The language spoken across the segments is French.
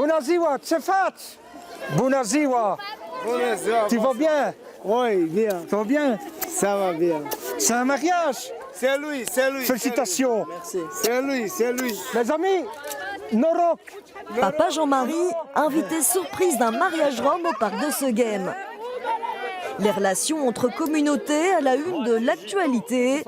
Bună ziua, ce faci? Bună ziua. Bună ziua. Tu vas bien? Oui, bien. Tu vas bien? Ça va bien. C'est un mariage? C'est lui, c'est lui. Félicitations. Merci. C'est lui, c'est lui. Mes amis, Noroc. Papa Jean-Marie, invité surprise d'un mariage rome au parc de Seghem. Les relations entre communautés à la une de l'actualité.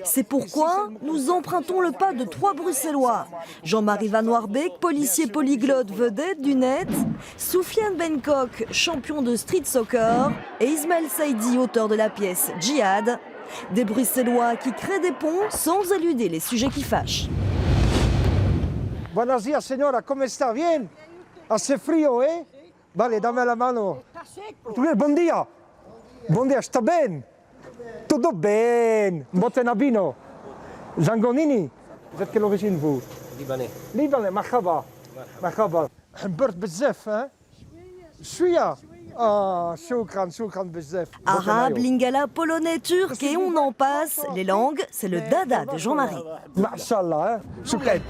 C'est pourquoi nous empruntons le pas de 3 Bruxellois. Jean-Marie Van Warbeek, policier polyglotte vedette du net. Soufiane Benkoch, champion de street soccer. Et Ismaël Saïdi, auteur de la pièce Djihad. Des Bruxellois qui créent des ponts sans éluder les sujets qui fâchent. Buenos días, señora, ¿cómo está? ¿Bien? Hace frío, ¿eh? Vale, dame la mano. Buen día. Bom dia, está bem? Tudo bem. Montenabino. Zangonini. Vous êtes quelle origine, vous? Libanais. Libanais, marhaba. Marhaba. حبرت بزاف, hein? شوية. Ah, shukran, shukran بزاف. Arabe, lingala, polonais, turc et on en passe. Les langues, c'est le dada de Jean-Marie. Machallah, hein? Shukran.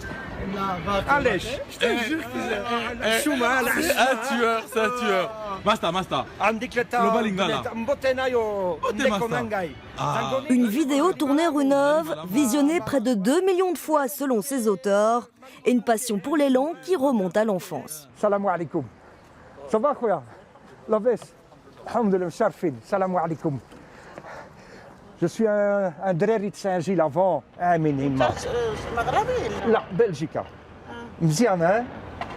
Allez, je te jure que c'est un tueur, c'est un tueur. Basta. Une vidéo tournée rue Neuve, visionnée près de 2 millions de fois selon ses auteurs, et une passion pour les langues qui remonte à l'enfance. Salam alaikum. Ça va, خويا? لاباس. الحمد لله مشرفين. Salam alaikum. Je suis un دراري de Saint-Gilles avant عامين هما. مغربي لا بلجيكا. مزيان ها؟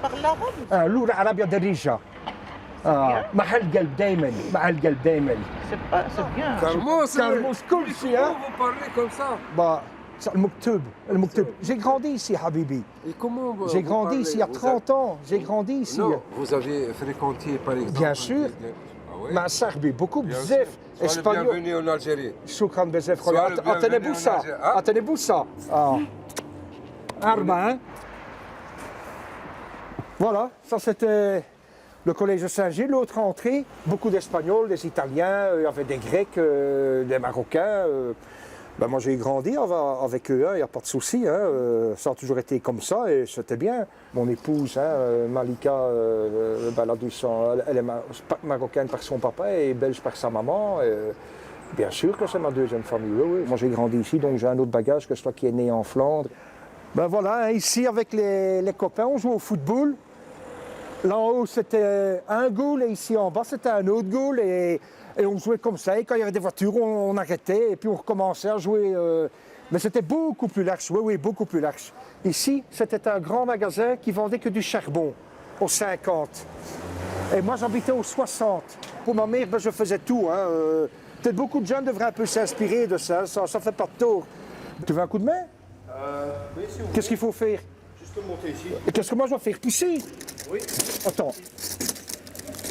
بالعربي اللغة العربية دريجة. مع القلب دايما مع القلب دايما. سي بيان كرموس كل شيء ها؟ vous parlez comme ça. Bah, المكتب. J'ai grandi ici, Habibi. Et comment J'ai grandi ici il y a 30 ans. J'ai grandi ici. Non, vous avez fréquenté par exemple. Bien sûr. Ah ouais. مع صاحبي beaucoup Bien بزاف. sûr. Sois le bienvenu en Algérie. شكرا بزاف Sois خويا. le bienvenu عطيني en بوسة. Algérie. Ah. عطيني بوسة. أربعة. Voilà, ça c'était le collège de Saint-Gilles, l'autre entrée, beaucoup d'Espagnols, des Italiens, il y avait des Grecs, des Marocains. Ben moi j'ai grandi avec eux, il n'y a pas de souci, ça a toujours été comme ça et c'était bien. Mon épouse, Malika, elle est marocaine par son papa et belge par sa maman. Bien sûr que c'est ma deuxième famille, oui. Moi j'ai grandi ici, donc j'ai un autre bagage que celui qui est né en Flandre. Ben voilà, ici avec les copains, on joue au football. Là en haut c'était un goal et ici en bas c'était un autre goal et on jouait comme ça. Et quand il y avait des voitures, on arrêtait et puis on recommençait à jouer. Mais c'était beaucoup plus large, oui, beaucoup plus large. Ici c'était un grand magasin qui vendait que du charbon, au 50. Et moi j'habitais au 60. Pour ma mère, ben, je faisais tout. Peut-être beaucoup de jeunes devraient un peu s'inspirer de ça, ça fait pas de tort. Tu veux un coup de main? Oui, si vous Qu'est-ce qu'il faut faire? juste monter ici. Qu'est-ce que moi je dois faire? Pousser? Oui. Attends.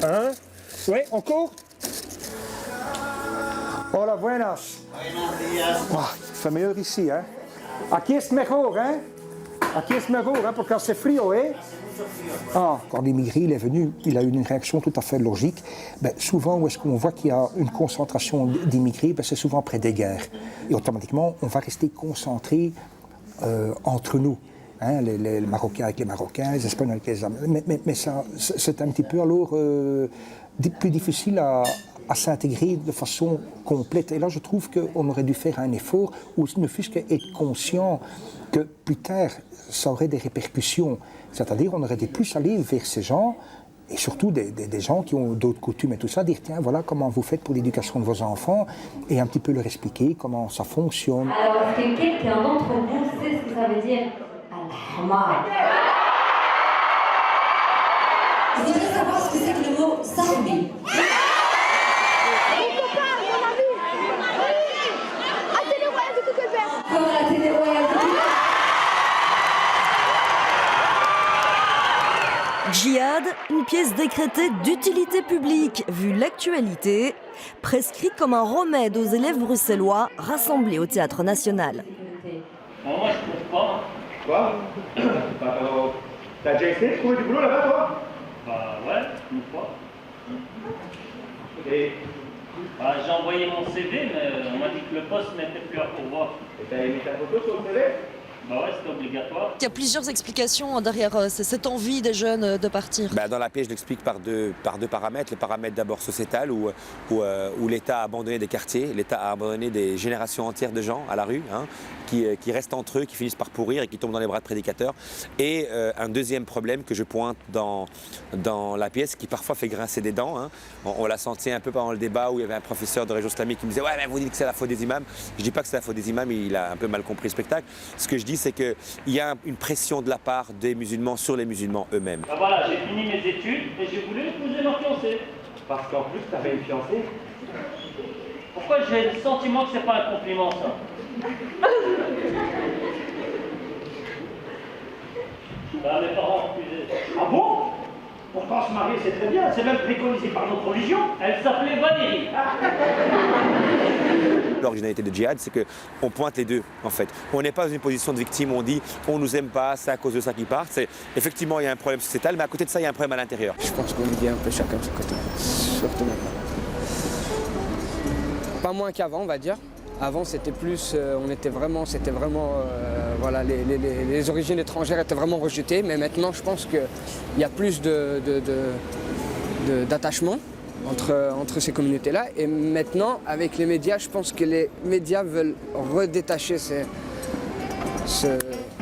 Hein? Oui, encore? Hola, buenas. C'est meilleur ici, hein? Aquí es mejor, hein? Aquí es mejor, hein? Porque hace frío, hein? Quand l'immigré il est venu, il a eu une réaction tout à fait logique. Ben, souvent, où est-ce qu'on voit qu'il y a une concentration d'immigrés, ben, c'est souvent près des guerres. Et automatiquement, on va rester concentré entre nous. Hein, les Marocains avec les Marocains, les Espagnols avec les Espagnols. Mais ça, c'est un petit peu alors plus difficile à s'intégrer de façon complète. Et là, je trouve qu'on aurait dû faire un effort, ou ne fût-ce qu'être conscient que plus tard, ça aurait des répercussions. C'est-à-dire, on aurait dû plus aller vers ces gens, et surtout des gens qui ont d'autres coutumes et tout ça, dire tiens, voilà comment vous faites pour l'éducation de vos enfants, et un petit peu leur expliquer comment ça fonctionne. Alors, est-ce que quelqu'un d'entre vous sait ce que ça veut dire Al-Hamar? Vous devriez savoir ce que c'est que le mot Sarbi. Comme la télé royale de Djihad, une pièce décrétée d'utilité publique, vu l'actualité, prescrite comme un remède aux élèves bruxellois rassemblés au Théâtre National. Bon, moi, je trouve pas. Quoi? T'as déjà essayé de trouver du boulot là-bas, toi? Bah ouais, une fois. Et Bah, j'ai envoyé mon CV, mais on m'a dit que le poste n'était plus à pourvoir. t'as mis ta photo sur le CV? Bah ouais, c'était obligatoire. Il y a plusieurs explications derrière cette envie des jeunes de partir. Dans la paix, je l'explique par deux paramètres. Le paramètre d'abord sociétal, où l'État a abandonné des quartiers, l'État a abandonné des générations entières de gens à la rue, qui restent entre eux, qui finissent par pourrir et qui tombent dans les bras de prédicateurs. Et un deuxième problème que je pointe dans la pièce, qui parfois fait grincer des dents. On l'a senti un peu pendant le débat où il y avait un professeur de religion islamique qui me disait « Ouais, mais vous dites que c'est la faute des imams ». Je ne dis pas que c'est la faute des imams, il a un peu mal compris le spectacle. Ce que je dis, c'est qu'il y a une pression de la part des musulmans sur les musulmans eux-mêmes. Bah voilà, j'ai fini mes études et j'ai voulu épouser ma fiancée. Parce qu'en plus, t'avais une fiancée. Pourquoi j'ai le sentiment que c'est pas un compliment, ça? Bah, mes parents refusaient. Ah bon? Pourtant, se marier, c'est très bien. C'est même préconisé par notre religion. Elle s'appelait Valérie. L'originalité de Djihad, c'est qu'on pointe les deux, en fait. On n'est pas dans une position de victime où on dit on nous aime pas, c'est à cause de ça qu'ils partent. Effectivement, il y a un problème sociétal, mais à côté de ça, il y a un problème à l'intérieur. Je pense qu'on vit un peu chacun de son côté, surtout maintenant. Pas moins qu'avant, on va dire. Avant, c'était plus, voilà, les origines étrangères étaient vraiment rejetées, mais maintenant, je pense qu'il y a plus d'attachement entre ces communautés-là. Et maintenant, avec les médias, je pense que les médias veulent redétacher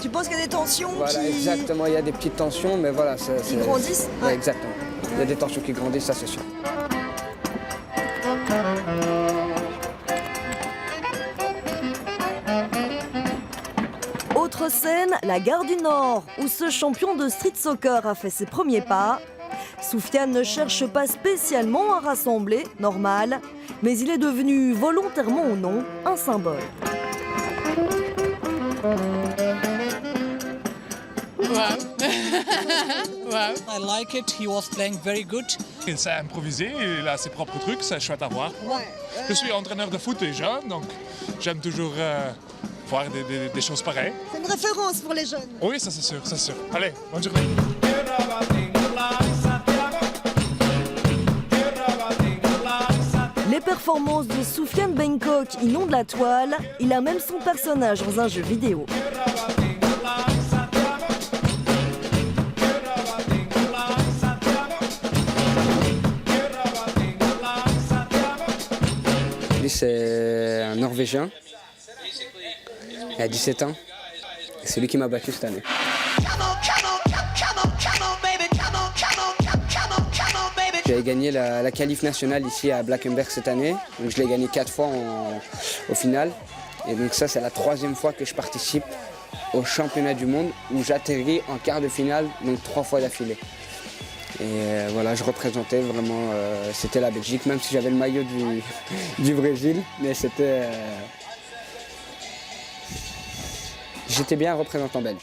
Tu penses qu'il y a des tensions Voilà, exactement, il y a des petites tensions, mais voilà. Qui grandissent? Ouais, exactement. Il y a des tensions qui grandissent, ça c'est sûr. Autre scène, la gare du Nord, où ce champion de street soccer a fait ses premiers pas. Soufiane ne cherche pas spécialement à rassembler, normal, mais il est devenu, volontairement ou non, un symbole. Wow. Wow. I like it. He was playing very good. Il s'est improvisé, il a ses propres trucs, c'est chouette à voir. Ouais. Je suis entraîneur de foot déjà, donc j'aime toujours voir des choses pareilles. C'est une référence pour les jeunes. Oui, ça c'est sûr, c'est sûr. Allez, bonne journée. Les performances de Soufiane Bangkok inondent la toile. Il a même son personnage dans un jeu vidéo. Lui, c'est un Norvégien. Il a 17 ans. C'est lui qui m'a battu cette année. J'avais gagné la qualif nationale ici à Blackenberg cette année. Donc je l'ai gagné 4 fois au final. Et donc ça, c'est la 3e fois que je participe au championnat du monde où j'atterris en quart de finale, donc 3 fois d'affilée. Et voilà, je représentais vraiment, c'était la Belgique, même si j'avais le maillot du Brésil, mais c'était... J'étais bien un représentant belge.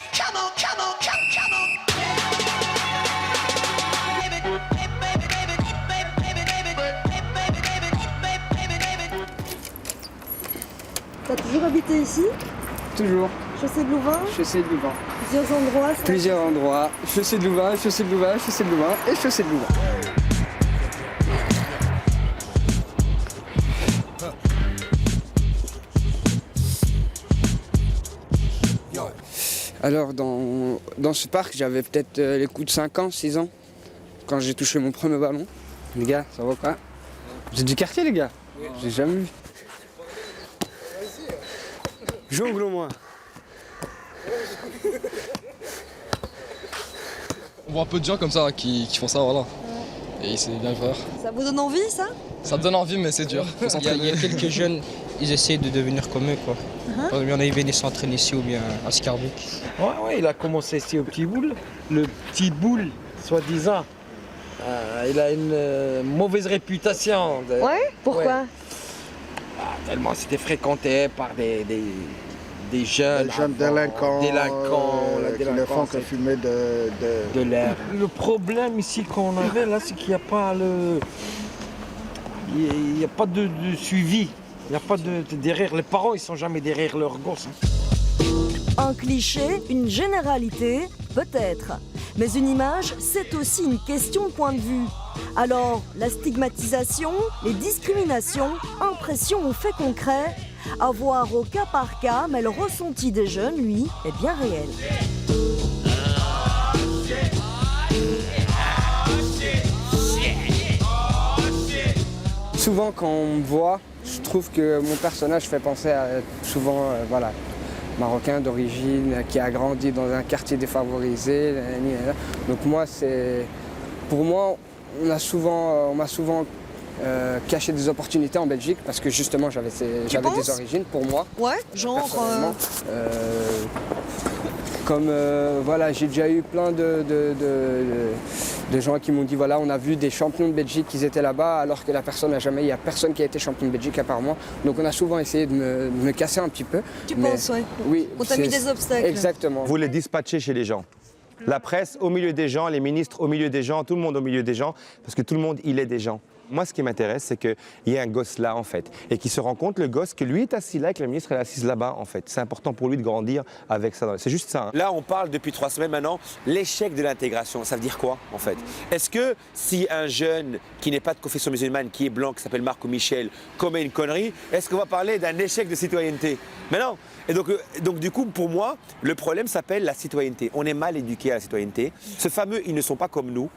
T'as toujours habité ici? Toujours. Chaussée de Louvain? Chaussée de Louvain. Plusieurs endroits? Plusieurs endroits. Chaussée de Louvain, chaussée de Louvain, chaussée de Louvain et chaussée de Louvain. Alors dans ce parc, j'avais peut-être les coups de 5 ans, 6 ans, quand j'ai touché mon premier ballon. Les gars, ça va quoi? Vous êtes du quartier les gars? Oui. J'ai jamais vu. Jongle au moins. On voit un peu de gens comme ça qui font ça, voilà. Et c'est bien le faire. Ça vous donne envie, ça? Ça te donne envie, mais c'est dur. Il y a quelques jeunes, ils essayent de devenir comme eux, quoi. Il y en a, ils viennent s'entraîner ici ou bien à Scarbeck. Ouais, il a commencé ici au Petit Boule. Le Petit Boule, soi-disant, il a une mauvaise réputation. Ouais? Pourquoi? Tellement c'était fréquenté par des jeunes. Des jeunes délinquants. Qui ne font que fumer de l'air. Le problème ici qu'on avait là, c'est qu'il n'y a pas il n'y a pas de suivi. Il n'y a pas derrière. Les parents, ils sont jamais derrière leurs gosses. Un cliché, une généralité, peut-être. Mais une image, c'est aussi une question de point de vue. Alors, la stigmatisation, les discriminations, impressions ou faits concrets, À voir au cas par cas, mais le ressenti des jeunes, lui, est bien réel. Souvent quand on me voit, je trouve que mon personnage fait penser à souvent voilà, marocain d'origine, qui a grandi dans un quartier défavorisé. Donc moi, pour moi, on m'a souvent caché des opportunités en Belgique parce que justement j'avais des origines pour moi. Ouais, genre. Comme voilà, j'ai déjà eu plein de gens qui m'ont dit voilà, on a vu des champions de Belgique qui étaient là-bas alors que il n'y a personne qui a été champion de Belgique à part moi. Donc on a souvent essayé de me casser un petit peu. Tu penses, ouais. Oui. On t'a mis des obstacles. Exactement. Vous les dispatchez chez les gens. La presse au milieu des gens, les ministres au milieu des gens, tout le monde au milieu des gens, parce que tout le monde, il est des gens. Moi, ce qui m'intéresse, c'est qu'il y ait un gosse là, en fait, et qu'il se rend compte, le gosse, que lui est assis là et que la ministre est assise là-bas, en fait. C'est important pour lui de grandir avec ça. C'est juste ça. Hein. Là, on parle depuis 3 semaines maintenant, l'échec de l'intégration. Ça veut dire quoi, en fait? Est-ce que si un jeune qui n'est pas de confession musulmane, qui est blanc, qui s'appelle Marc ou Michel, commet une connerie, est-ce qu'on va parler d'un échec de citoyenneté? Mais non. Et donc, du coup, pour moi, le problème s'appelle la citoyenneté. On est mal éduqué à la citoyenneté. Ce fameux « ils ne sont pas comme nous »,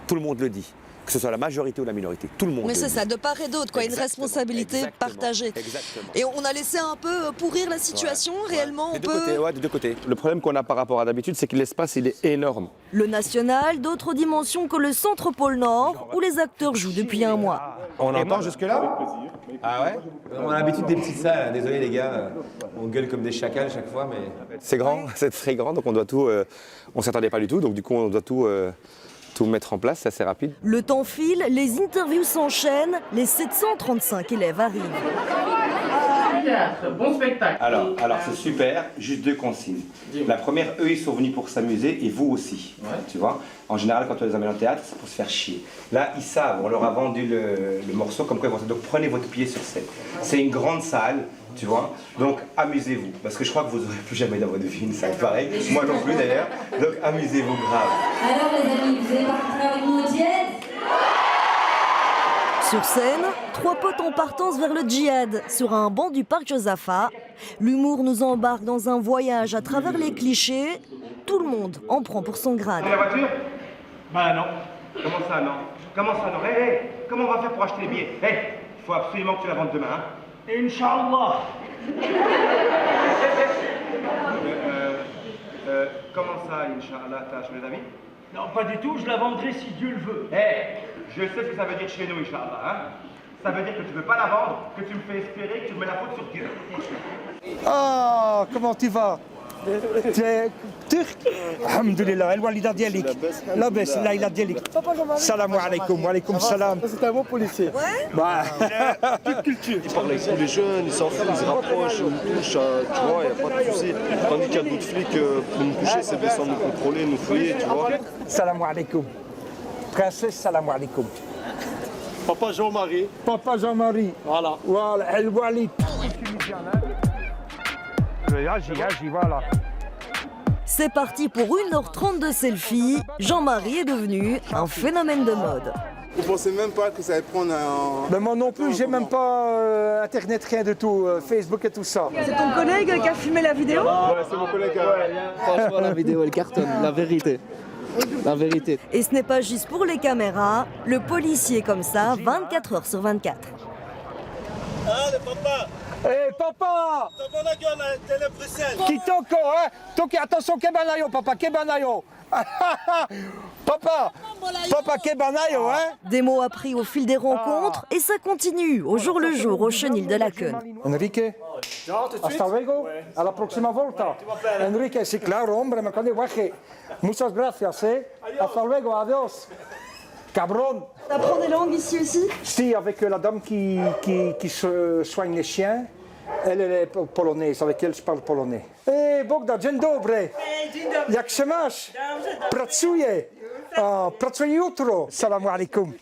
tout le monde le dit. Que ce soit la majorité ou la minorité, tout le monde. Mais c'est ça, de part et d'autre, quoi, une responsabilité partagée. Exactement. Et on a laissé un peu pourrir la situation, réellement, on peut... Ouais, de deux côtés. Le problème qu'on a par rapport à d'habitude, c'est que l'espace, il est énorme. Le national, d'autres dimensions que le centre pôle Nord, où les acteurs jouent depuis un mois. On entend jusque-là? Ah ouais? On a l'habitude des petites salles, désolé les gars, on gueule comme des chacals chaque fois, mais... C'est grand, c'est très grand, donc on doit tout... on s'attendait pas du tout, donc du coup on doit tout mettre en place, c'est assez rapide. Le temps file, les interviews s'enchaînent, les 735 élèves arrivent. Bon spectacle. Alors c'est super, juste 2 consignes. La première, eux ils sont venus pour s'amuser et vous aussi, tu vois. En général quand on les amène au théâtre, c'est pour se faire chier. Là ils savent, on leur a vendu le morceau comme quoi ils vont... Donc prenez votre pied sur scène. C'est une grande salle, tu vois, donc amusez-vous, parce que je crois que vous n'aurez plus jamais dans votre vie une salle pareille, moi non plus d'ailleurs, donc amusez-vous grave. Alors les amis, vous allez partir avec nous au djihad? Sur scène, 3 potes en partance vers le djihad, sur un banc du parc Josaphat. L'humour nous embarque dans un voyage à travers les clichés. Tout le monde en prend pour son grade. La voiture? Bah non. Comment ça non? Comment ça non? Comment on va faire pour acheter les billets? Il faut absolument que tu la vendes demain, hein? Inch'Allah. Comment ça, Inch'Allah, t'as changé d'avis? Non, pas du tout, je la vendrai si Dieu le veut. Je sais ce que ça veut dire chez nous, Inch'Allah, hein? Ça veut dire que tu veux pas la vendre, que tu me fais espérer, que tu me mets la faute sur Dieu. Ah, comment tu vas? Tu es turc? Alhamdulillah, الوالدة ديالك لاباس العائلة ديالك السلام عليكم وعليكم السلام. C'est un bon policier. Bah. Toute culture. Il parle avec tous les jeunes, il s'en fout, il se rapproche, il me touche, tu vois, il n'y a pas de souci. Tandis qu'il y a d'autres flics, pour nous toucher, c'est descendre nous contrôler, nous fouiller, tu vois. Salam alaikum. Princesse, salam alaikum. Papa Jean-Marie. Papa Jean-Marie. Voilà. Voilà, El Walid. Agis, voilà. C'est parti pour 1h30 de selfie. Jean-Marie est devenu un phénomène de mode. Vous pensez même pas que ça va prendre un... Ben moi non plus, j'ai même pas Internet, rien de tout, Facebook et tout ça. C'est ton collègue qui a filmé la vidéo? Ouais, c'est mon collègue. Franchement, la vidéo, elle cartonne, la vérité. La vérité. Et ce n'est pas juste pour les caméras, le policier comme ça, 24 heures sur 24. Allez, papa! Hé, papa! T'as mon gueule à la télé Bruxelles! Qui toko, hein? Toki, attention, kebanayo, papa, kebanayo! Papa! Papa, kebanayo, hein? Des mots appris au fil des rencontres et ça continue au jour le jour au chenil de la Queue. Enrique? Hasta luego, a la próxima volta. Enrique, sí, claro, hombre, me connais, guaje. Muchas gracias, Hasta luego, adiós. Cabron. T'apprends des langues ici aussi? Si, avec la dame qui se soigne les chiens. Elle est polonaise, avec elle je parle polonais. Hé, Bogdan, dzień dobry. Jak się masz? Pracuję. Pracuję jutro. Salam alaikum.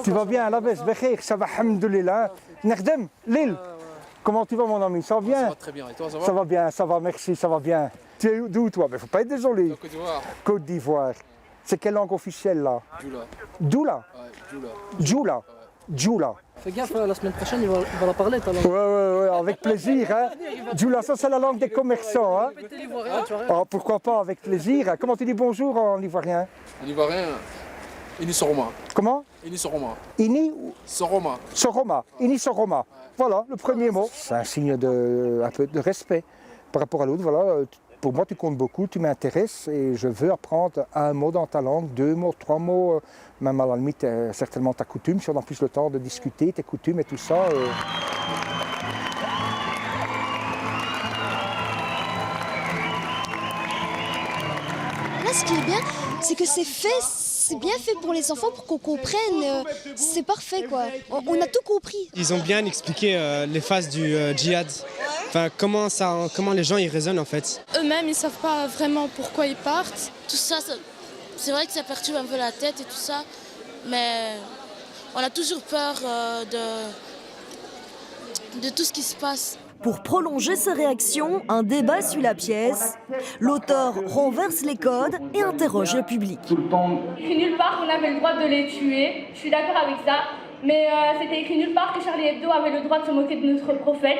Tu vas bien, labès, bkhir, ça va, alhamdoulilah. Nakhdem, Lille. Comment tu vas, mon ami? Ça va bien? Ça va très bien. Et toi, ça va? Ça va bien, ça va, merci, ça va bien. Tu es d'où, toi? Mais faut pas être désolé. Côte d'Ivoire. Côte d'Ivoire. C'est quelle langue officielle, là? Djoula. Djoula? Ouais, Djoula. Djoula. Djoula. Fais gaffe, la semaine prochaine, il va la parler ta langue. Ouais, avec plaisir. Hein. Djoula, ça c'est la langue des commerçants. Hein. Oh, pourquoi pas, avec plaisir. Comment tu dis bonjour en ivoirien? En ivoirien, Ini Soroma. Comment? Ini Soroma. Ini Soroma. Soroma. Ini Soroma. Voilà, le premier mot. C'est un signe un peu de respect par rapport à l'autre. Voilà. Pour moi, tu comptes beaucoup, tu m'intéresses et je veux apprendre un mot dans ta langue, 2 mots, 3 mots, même à la limite, certainement ta coutume, si on a plus le temps de discuter, tes coutumes et tout ça. Là, ce qui est bien, c'est que c'est bien fait pour les enfants, pour qu'on comprenne, c'est parfait quoi. On a tout compris. Ils ont bien expliqué les phases du djihad. Enfin, comment les gens y raisonnent en fait. Eux-mêmes, ils savent pas vraiment pourquoi ils partent. Tout ça, c'est vrai que ça perturbe un peu la tête et tout ça, mais on a toujours peur de tout ce qui se passe. Pour prolonger sa réaction, un débat suit la pièce. L'auteur renverse les codes et interroge le public. Écrit nulle part qu'on avait le droit de les tuer, je suis d'accord avec ça, mais c'était écrit nulle part que Charlie Hebdo avait le droit de se moquer de notre prophète.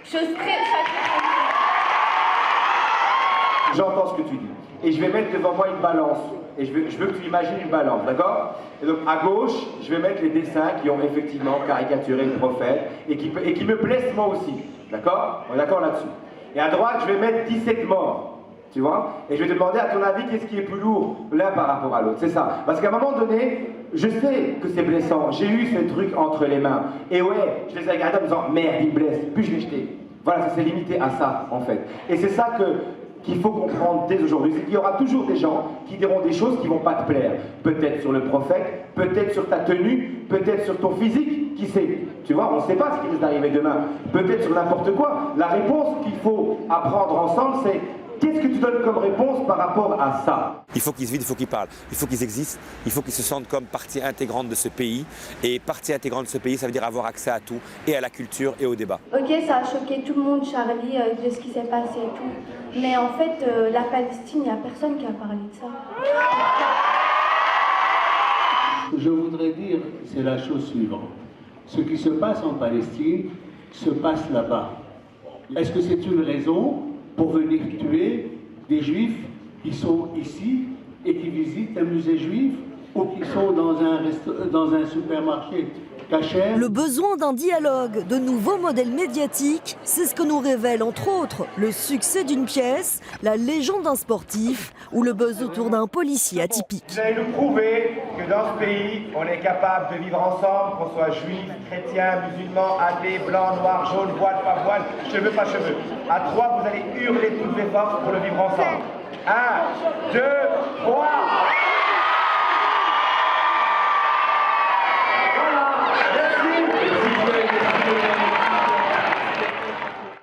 Chose très J'entends ce que tu dis. Et je vais mettre devant moi une balance. Et je veux que tu imagines une balance, d'accord? Et donc à gauche, je vais mettre les dessins qui ont effectivement caricaturé le prophète et qui me blessent moi aussi. D'accord? On est d'accord là-dessus. Et à droite, je vais mettre 17 morts. Tu vois? Et je vais te demander, à ton avis, qu'est-ce qui est plus lourd l'un par rapport à l'autre? C'est ça. Parce qu'à un moment donné, je sais que c'est blessant. J'ai eu ce truc entre les mains. Et ouais, je les ai regardés en me disant, merde, il me blesse. Puis je l'ai jeté. Voilà, ça s'est limité à ça, en fait. Et c'est ça qu'il faut comprendre dès aujourd'hui. C'est qu'il y aura toujours des gens qui diront des choses qui ne vont pas te plaire. Peut-être sur le prophète, peut-être sur ta tenue, peut-être sur ton physique, qui sait? Tu vois, on ne sait pas ce qui risque d'arriver demain. Peut-être sur n'importe quoi. La réponse qu'il faut apprendre ensemble, c'est qu'est-ce que tu donnes comme réponse par rapport à ça? Il faut qu'ils se vident, il faut qu'ils parlent, il faut qu'ils existent, il faut qu'ils se sentent comme partie intégrante de ce pays. Et partie intégrante de ce pays, ça veut dire avoir accès à tout, et à la culture et au débat. Ok, ça a choqué tout le monde, Charlie, de ce qui s'est passé et tout. Mais en fait, la Palestine, il n'y a personne qui a parlé de ça. Ce que je voudrais dire, c'est la chose suivante. Ce qui se passe en Palestine se passe là-bas. Est-ce que c'est une raison pour venir tuer des juifs qui sont ici et qui visitent un musée juif ou qui sont dans un supermarché cachère? Le besoin d'un dialogue, de nouveaux modèles médiatiques, c'est ce que nous révèle entre autres le succès d'une pièce, la légende d'un sportif ou le buzz autour d'un policier atypique. Vous allez nous prouver que dans ce pays, on est capable de vivre ensemble, qu'on soit juif, chrétien, musulman, athée, blanc, noir, jaune, voile, pas voile, cheveux, pas cheveux. À 3, vous allez hurler toutes les forces pour le vivre ensemble. 1, 2, 3.